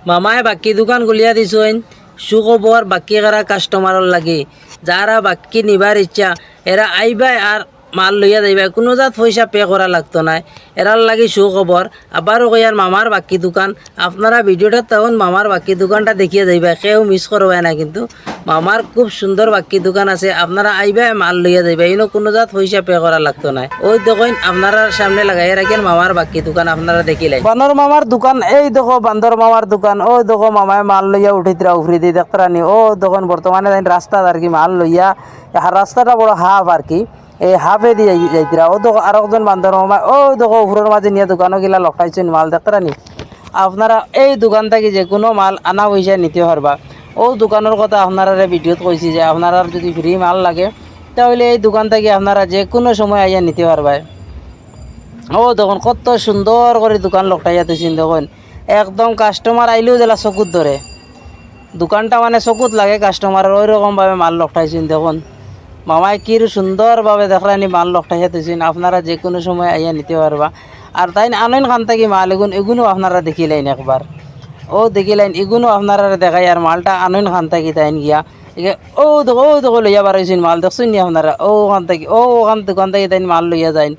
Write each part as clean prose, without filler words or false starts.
মামায় বাকি দোকান গুলিয়া দিছেন সুখবর বাকি করা কাস্টমারর লাগে যারা বাকি নিবার ইচ্ছা এরা আইবাই আর মাল লইয়া যাইবা কোনো জাত পয়সা পে করা লাগতো না এরার লাগি সুখবর আবারও কইয়ার মামার বাকি দোকান আপনারা ভিডিওটা তখন মামার বাকি দোকানটা দেখিয়ে যাইবা কেউ মিস করবে না কিন্তু মামার খুব সুন্দর বাকি দোকান আছে আপনারা আইবা মাল লইয়া যাইবা ইনো কোনো জাত পয়সা পে করা লাগতো না ওই দেখেন আপনারা সামনে লাগাই রাখেন মামার বাকি দোকান আপনারা দেখিলেন বানর মামার দোকান এই দেখো বান্দর মামার দোকান ও দেখো মামায় মাল লইয়া উঠিতরা উফরি দিয়ে দেখতারানি ও দেখুন বর্তমানে রাস্তা আর কি মাল লইয়া রাস্তাটা বড় হাফ আর কি এই হাফে দিয়ে যাইতিরা ও দেখো আর একজন বান্দর মামা ও দেখো উফরের মাঝে নিয়ে দোকানও গিলা লখাইছেন মাল দেখতারানি আপনারা এই দোকান থেকে যে কোনো মাল আনা পয়সা নিতে পারবা ও দোকানের কথা আপনারা ভিডিওত কইছি যে আপনারা যদি ফ্রি মাল লাগে তাহলে এই দোকান থেকে আপনারা যে কোনো সময় আইয়া নিতে পারবা ও দেখুন কত সুন্দর করে দোকান লকটাইয়া দিয়েছেন দেখুন একদম কাস্টমার আইলেও জেলা চকুত ধরে দোকানটা মানে চকুত লাগে কাস্টমারের ওই রকমভাবে মাল লকটাইছেন দেখুন মামায় কি সুন্দরভাবে দেখলানি মাল লকটাইয়া দিয়েছেন আপনারা যে কোনো সময় আইয়া নিতে পারবা আর তাই আনইন খান থেকে মাল এগুলো আপনারা দেখিলেন একবার ও দেখিলেন এগুলো আপনারা দেখাই আর মালটা আনইন খান থেকে তাইন গিয়া ও দেখো লইয়া বাড়াইছেন মাল দেখছেন নি আপনারা ও ওখান থেকে ও ওখান দোকান থেকে তাই মাল লইয়া যাইন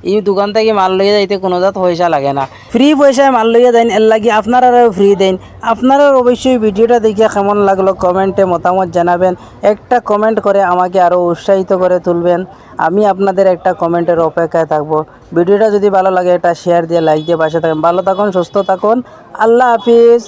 এই দোকান থেকে মাল লইয়া যাইতে কোনো জাত পয়সা লাগে না ফ্রি পয়সায় মাল লইয়া দেন এর লাগি আপনারাও ফ্রি দেন আপনারা অবশ্যই ভিডিওটা দেখে কেমন লাগলো কমেন্টে মতামত জানাবেন একটা কমেন্ট করে আমাকে আরও উৎসাহিত করে তুলবেন আমি আপনাদের একটা কমেন্টের অপেক্ষায় থাকবো ভিডিওটা যদি ভালো লাগে এটা শেয়ার দিয়ে লাইক দিয়ে পাশে থাকেন ভালো থাকুন সুস্থ থাকুন আল্লাহ হাফিজ।